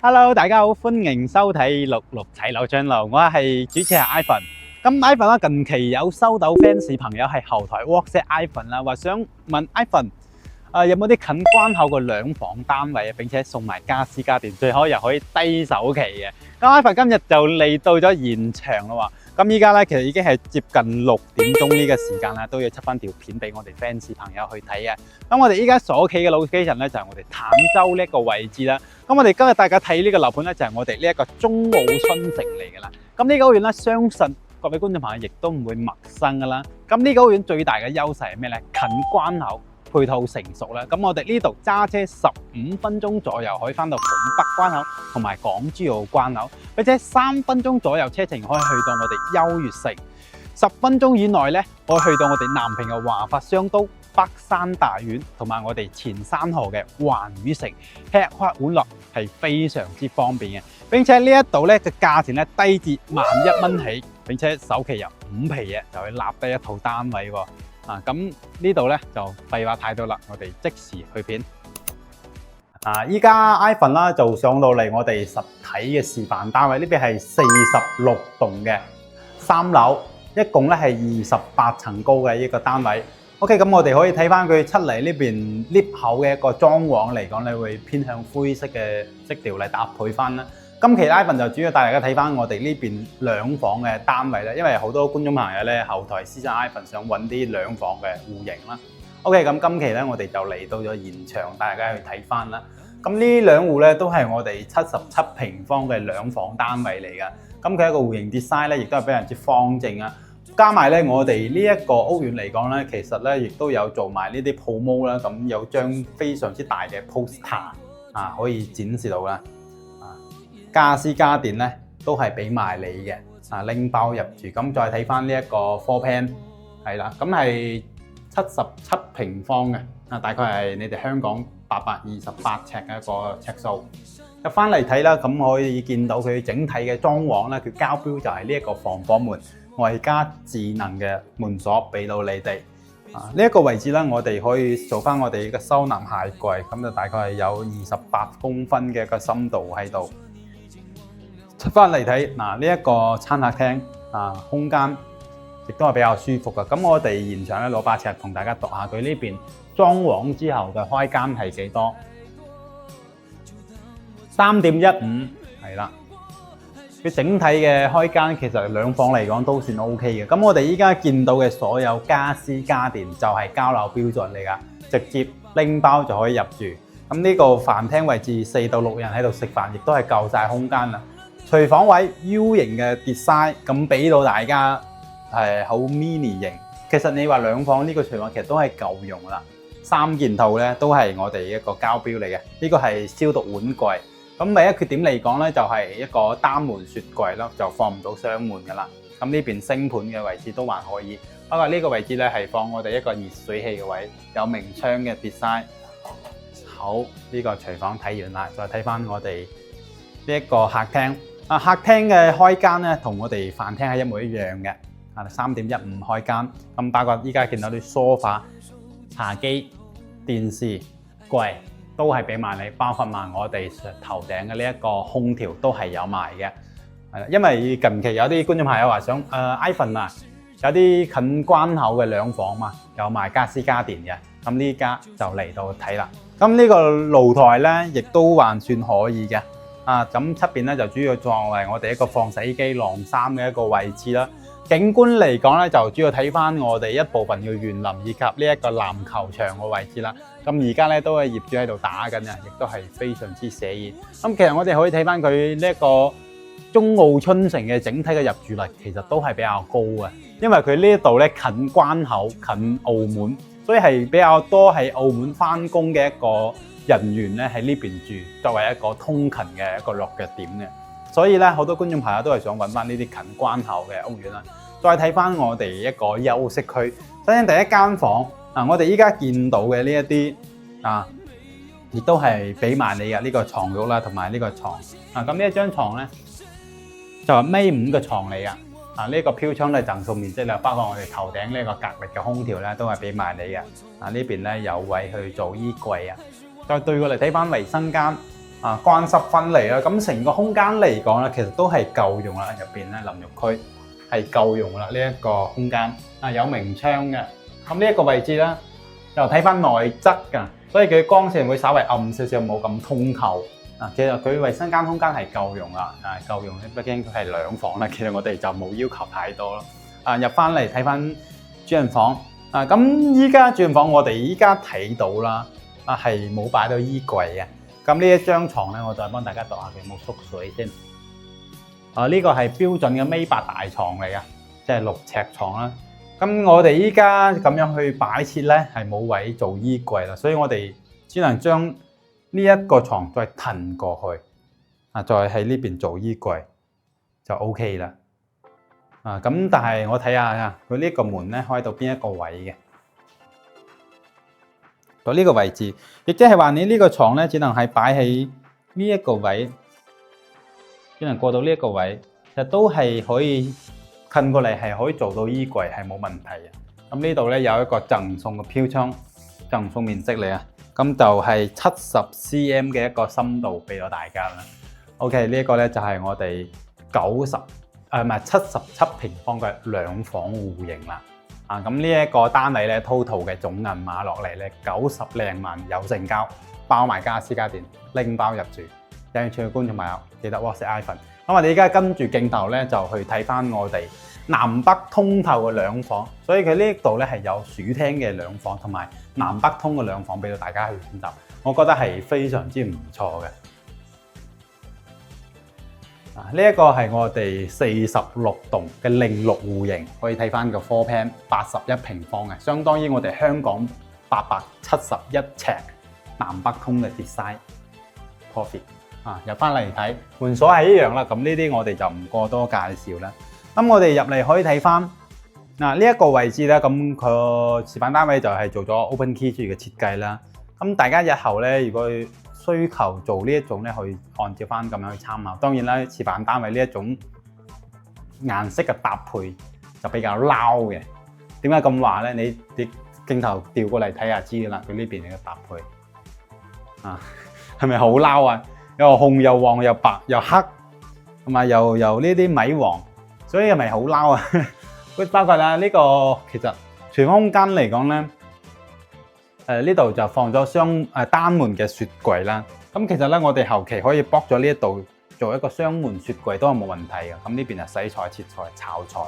Hello，大家好，歡迎收睇六六睇樓 channel，我係主持人 Ivan。咁 Ivan 啦，近期有收到 fans 朋友係後台 WhatsApp Ivan 啦，話想問 Ivan，有冇啲近關口嘅兩房單位啊，並且送埋家私家電，最好又可以低首期嘅。咁 Ivan 今日就嚟到咗現場啦喎。咁依家咧，其實已經係接近6點鐘呢個時間啦，都要出翻條片俾我哋 fans 朋友去睇嘅。咁我哋依家所企嘅 location咧，就係我哋坦洲呢一個位置啦。咁我哋今日大家睇呢個樓盤咧，就係我哋呢一個中澳春城嚟噶啦。咁呢個屋苑咧，相信各位觀眾朋友亦都唔會陌生噶啦。咁呢個屋苑最大嘅優勢係咩咧？近關口，配套成熟啦。咁我哋呢度揸車15分鐘左右可以翻到拱北關口同埋港珠澳關口，或者3分鐘左右車程可以去到我哋優越城，10分鐘以內咧可以去到我哋南屏嘅華發商都、北山大院同埋我哋前山河嘅環宇城，吃喝玩樂係非常之方便嘅。並且呢一度咧嘅價錢咧低至11000蚊起，並且首期由5皮嘢就可以立得一套單位喎。咁呢度咧就廢話太多啦，我哋即時去片。依家 Ivan 啦就上到嚟我哋實體嘅示範單位，呢邊係46棟嘅3樓，一共咧係28層高嘅一個單位。OK， 咁我哋可以睇翻佢出嚟呢邊 lift 口嘅一個裝潢嚟講咧，會偏向灰色嘅色調嚟搭配翻啦。今期 Ivan 就主要帶大家睇翻我哋呢邊兩房嘅單位啦，因為好多觀眾朋友咧後台私信 Ivan 想揾啲兩房嘅戶型啦。OK， 咁今期咧我哋就嚟到咗現場，帶大家去睇翻啦。咁呢兩戶咧都係我哋77平方嘅兩房單位嚟噶。咁佢一個戶型 design 咧，亦都係非常之方正啊。加埋咧，我哋呢一個屋苑嚟講咧，其實咧亦都有做埋呢啲 promo 啦，咁有張非常之大嘅 poster 可以展示到啦。家私家電咧都係俾埋你嘅，拎包入住。咁再睇翻呢一個 floor plan 係啦，咁係77平方嘅，大概係你哋香港828尺嘅一個尺數。入翻嚟睇啦，咁可以見到佢整體嘅裝潢咧，佢交標就係呢一個防火門，外加智能嘅門鎖俾到你哋。呢一個位置咧，我哋可以做翻我哋嘅收納鞋櫃，咁就大概係有28公分嘅一個深度喺度。出翻嚟睇嗱，呢一個餐客廳空間亦都係比較舒服嘅。咁我哋現場咧攞把尺同大家度下佢呢邊裝潢之後嘅開間係幾多？3.15係啦。佢整體嘅開間其實兩房嚟講都算 OK 嘅。咁我哋依家見到嘅所有家私家電就係交樓標準嚟㗎，直接拎包就可以入住。咁呢個飯廳位置4到6人喺度食飯，亦都係夠晒空間啦。廚房位 U 型嘅 design， 咁俾到大家係好 mini 型。其實你話兩房呢個廚房其實都係夠用啦。3件套咧都係我哋一個交標嚟嘅。呢個係消毒碗櫃。咁唯一缺點嚟講咧，就係一個單門雪櫃咯，就放唔到雙門噶啦。咁呢邊星盤嘅位置都還可以，不過呢個位置咧係放我哋一個熱水器嘅位，有明窗嘅 design。好，呢個廚房睇完啦，再睇翻我哋呢一個客廳。客廳嘅開間咧，同我哋飯廳係一模一樣嘅，3.15開間。咁包括依家見到啲梳化、茶几、電視、櫃都係俾埋你，包括埋我哋頭頂嘅呢一個空調都係有埋嘅。係啦，因為近期有啲觀眾朋友話想，Ivan 啊，有啲近關口嘅兩房嘛，有埋家私家電嘅。咁呢家就嚟到睇啦。咁呢個露台咧，亦都還算可以嘅。咁出邊咧就主要作為我哋一個放洗衣機、晾衫嘅一個位置啦。景觀嚟講咧，就主要睇翻我哋一部分嘅園林以及呢一個籃球場嘅位置啦。咁而家咧都係業主喺度打緊啊，亦都係非常之寫意。咁其實我哋可以睇翻佢呢一個中澳春城嘅整體嘅入住率，其實都係比較高嘅，因為佢呢一度咧近關口、近澳門，所以係比較多喺澳門翻工嘅一個人員咧喺呢邊住，作為一個通勤嘅一個落腳點嘅。所以咧好多觀眾朋友都係想揾翻呢啲近關口嘅屋苑啦。再睇翻我哋一個休息區，首先第一間房我哋依家見到嘅呢一啲亦都係俾埋你嘅呢個床褥啦，同埋呢個床。咁呢一張床咧就係米5嘅床嚟噶。呢個飄窗咧贈送面積啦，包括我哋頭頂呢個格力嘅空調咧都係俾埋你嘅。呢邊咧有位去做衣櫃啊。再對過嚟睇翻衞生間，乾濕分離啦。咁成個空間嚟講咧，其實都係夠用啦。入邊咧淋浴區係夠用啦。呢一個空間有明窗嘅。咁呢一個位置咧，就睇翻內側㗎，所以佢光線會稍微暗少少，冇咁通透。其實佢衞生間空間係夠用啦，夠用。畢竟佢係兩房啦，其實我哋就冇要求太多咯。入翻嚟睇翻主人房。咁依家主人房我哋依家睇到啦，係冇擺到衣櫃嘅。咁呢一張床咧，我再幫大家度下佢有冇縮水先。呢個係標準嘅米八大床嚟嘅，即係6尺床啦。咁我哋依家咁樣去擺設咧，係冇位做衣櫃啦，所以我哋只能將呢一個床再騰過去，再喺呢邊做衣櫃就 OK 啦。咁但係我睇下佢呢個門咧開到邊一個位嘅？到呢個位置，亦即係話你呢個床咧，只能係擺喺呢一個位，只能過到呢一個位，其實都係可以近過嚟，係可以做到衣櫃，係冇問題嘅。咁呢度咧有一個贈送嘅飄窗，贈送面積嚟啊，咁就係70 cm 嘅一個深度俾咗大家啦。OK， 呢一個咧就係我哋77平方嘅兩房戶型啦。咁呢一個單位咧 total 嘅總銀碼落嚟咧90零萬有成交，包埋家私家電，拎包入住。有興趣嘅觀眾朋友記得 WhatsApp Ivan。咁我哋而家跟住鏡頭咧就去睇翻我哋南北通透嘅兩房，所以佢呢度咧係有主廳嘅兩房同埋南北通嘅兩房俾到大家去選擇，我覺得係非常之唔錯嘅。呢一個係我哋46棟嘅06戶型，可以睇翻個 floor plan 81平方嘅，相當於我哋香港871尺南北通嘅 design profit。入翻嚟睇門鎖係一樣啦，咁呢啲我哋就唔過多介紹啦。咁我哋入嚟可以睇翻呢一個位置咧，咁佢示範單位就係做咗 open key 嘅設計啦。咁大家日後咧，如果需求做呢一種咧，可以按照翻咁樣去參考。當然啦，示範單位呢一種顏色嘅搭配就比較撈嘅。點解咁話咧？你鏡頭調過嚟睇下知啦。佢呢邊嘅搭配係咪好撈啊？又紅又黃又白又黑，同埋又呢啲米黃，所以係咪好撈啊？包括啦呢個其實廚房空間嚟講咧。呢度就放咗單門嘅雪櫃啦。咁其實咧，我哋後期可以駁咗呢一度做一個雙門雪櫃都係冇問題嘅。咁呢邊就洗菜、切菜、炒菜，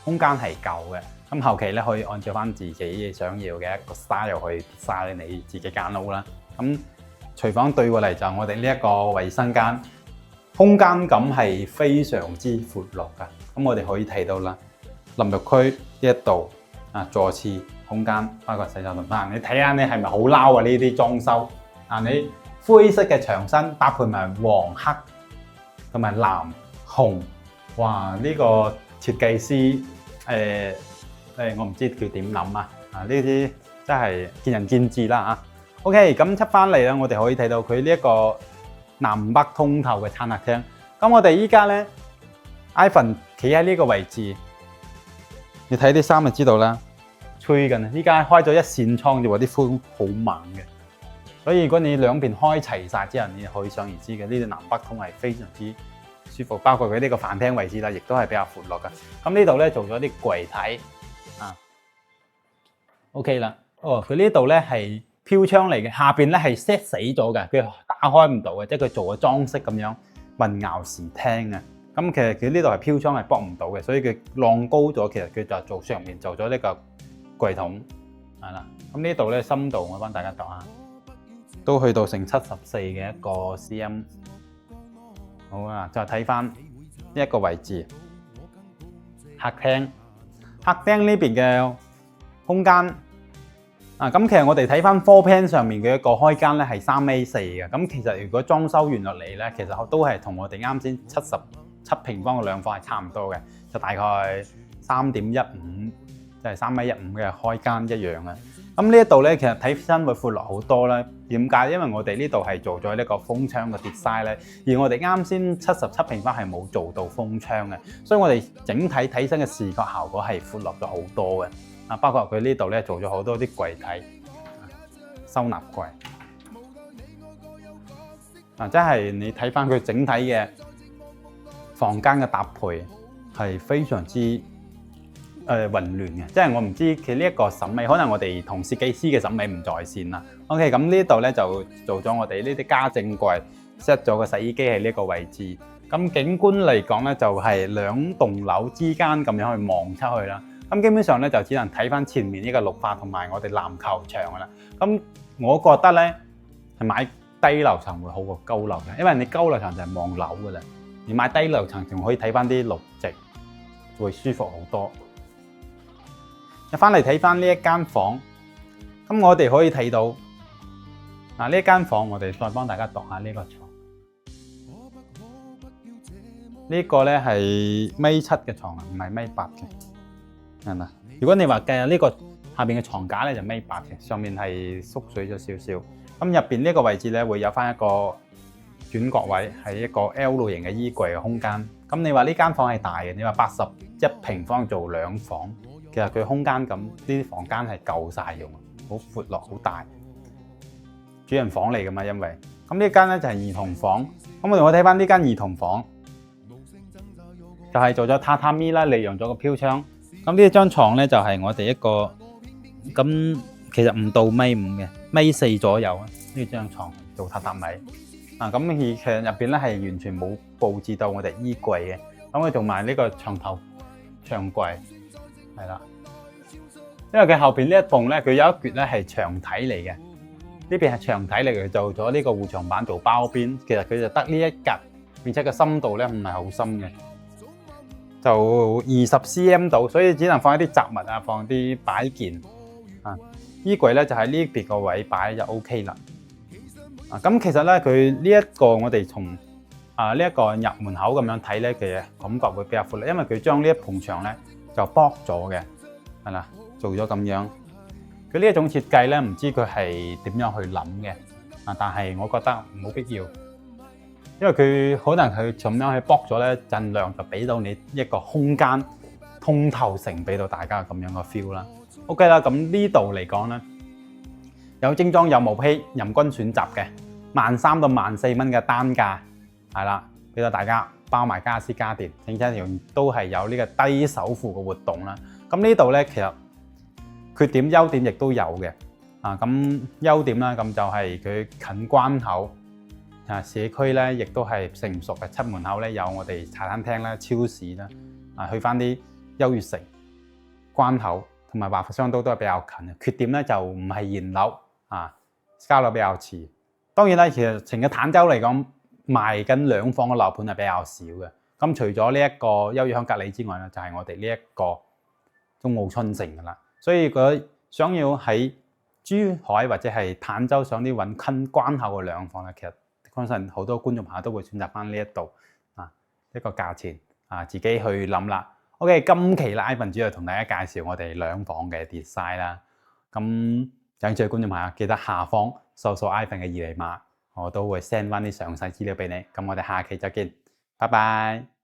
空間係夠嘅。咁後期咧可以按照翻自己想要嘅一個 style 去 design 你自己間屋啦。咁廚房對過嚟就我哋呢一個衞生間，空間感係非常之闊落㗎。咁我哋可以睇到啦，淋浴區呢一度座廁。空間包括洗手台，你睇下你係咪好撈啊？呢啲裝修你灰色嘅牆身搭配埋黃黑同埋藍紅，哇！呢個設計師我唔知叫點諗啊！呢啲真係見仁見智啦嚇。OK， 咁出翻嚟啦，我哋可以睇到佢呢一個南北通透嘅餐客廳。咁我哋依家咧 ，Ivan 企喺呢個位置，你睇啲衫就知道啦。吹緊，依家開咗一扇窗啫喎，啲風好猛嘅，所以如果你兩邊開齊晒之後，你可以想而知嘅呢啲南北通係非常之舒服，包括佢呢個飯廳位置啦，亦都係比較闊落嘅。咁呢度咧做咗啲櫃體，OK 啦。佢呢度咧係飄窗嚟嘅，下邊咧係 set 死咗嘅，佢打開唔到嘅，即係佢做咗裝飾咁樣混淆視聽嘅。咁其實佢呢度係飄窗係駁唔到嘅，所以佢晾高咗，其實佢就做上面做咗呢個櫃筒係啦，咁呢度咧深度我幫大家度下，都去到成74嘅一個 cm。好啊，再睇翻呢一個位置，客廳呢邊嘅空間咁其實我哋睇翻 floor plan 上面嘅一個開間咧係3A4嘅，咁其實如果裝修完落嚟咧，其實都係同我哋啱先77平方嘅兩房係差唔多嘅，就大概3.15。即係3.15米嘅開間一樣啊！咁呢一度咧，其實睇身會闊落好多啦。點解？因為我哋呢度係做咗呢個風窗嘅 design 咧，而我哋啱先77平方係冇做到風窗嘅，所以我哋整體睇身嘅視覺效果係闊落咗好多嘅。包括佢呢度咧做咗好多啲櫃體，收納櫃。即係你睇翻佢整體嘅房間嘅搭配係非常之混亂嘅，即係我唔知佢呢一個審美，可能我哋同設計師嘅審美唔在線啦。OK， 咁呢度咧就做咗我哋呢啲家政櫃 set 咗個洗衣機喺呢個位置。咁景觀嚟講咧，就係兩棟樓之間咁樣去望出去啦。咁基本上咧就只能睇翻前面呢個綠化同埋我哋籃球場噶啦。咁我覺得咧係買低樓層會好過高樓嘅，因為你高樓層就係望樓噶啦，你買低樓層仲可以睇翻啲綠植，會舒服好多。入翻嚟睇翻呢一間房，咁我哋可以睇到嗱呢一間房，我哋再幫大家度下呢個床。呢個咧係米7嘅床，唔係米8嘅，係咪？如果你話計下呢個下邊嘅床架咧就米8嘅，上面係縮水咗少少。咁入邊呢個位置咧會有翻一個轉角位，係一個 L 路型嘅衣櫃嘅空間。咁你話呢間房係大嘅，你話81平方做2房，其實佢空間咁呢啲房間係夠晒用，好闊落，好大。主人房嚟噶嘛，因為咁呢間咧就係兒童房。咁我哋睇翻呢間兒童房，就係做咗榻榻米啦，利用咗個飄窗。咁呢張床咧就係我哋一個咁，其實唔到米5嘅，米4左右啊。呢張床做榻榻米啊，咁其實入邊咧係完全冇佈置到我哋衣櫃嘅。咁佢做埋呢個床頭長櫃係啦，因為佢後邊呢一棟咧，佢有一橛咧係牆體嚟嘅，呢邊係牆體嚟嘅，做咗呢個護牆板做包邊。其實佢就得呢一格，並且個深度咧唔係好深嘅。就20 cm 度，所以只能放一啲雜物啊，放啲擺件啊。衣櫃咧就喺呢邊個位擺就 OK 啦。啊，咁其實咧佢呢一個我哋從呢一個入門口咁樣睇咧嘅感覺會比較闊啦，因為佢將呢一埲牆咧就剝咗嘅，係啦，做咗咁樣。佢呢一種設計咧，唔知佢係點樣去諗嘅啊，但係我覺得冇必要。因為佢可能佢咁樣去剝咗咧，盡量就俾到你一個空間通透性，俾到大家咁樣嘅 feel 啦。OK 啦，咁呢度嚟講咧，有精裝有毛坯，任君選擇嘅，13,000到14,000蚊嘅單價，係啦，俾到大家包埋家私家電，並且都係有呢個低首付嘅活動啦。咁呢度咧其實缺點優點亦都有嘅啊。咁優點啦，咁就係佢近關口。社區咧，亦都係成熟嘅，出門口咧有我哋茶餐廳啦、超市啦，去翻啲優越城關口同埋華福商都係比較近嘅。缺點咧就唔係現樓交樓比較遲。當然啦，其實成個坦洲嚟講，賣緊2房嘅樓盤係比較少嘅。咁除咗呢一個優越鄉隔離之外咧，就係我哋呢一個中澳春城噶啦。所以如果想要喺珠海或者係坦洲上啲揾近關口嘅2房咧，其實相信好多觀眾朋友都會選擇翻呢一度一個價錢自己去諗啦。OK， 今期啦，Ivan 主要同大家介紹我哋2房嘅 design 啦。咁有興趣嘅觀眾朋友記得下方掃Ivan 嘅2維碼，我都會 send 翻啲詳細資料俾你。咁我哋下期再見，拜拜。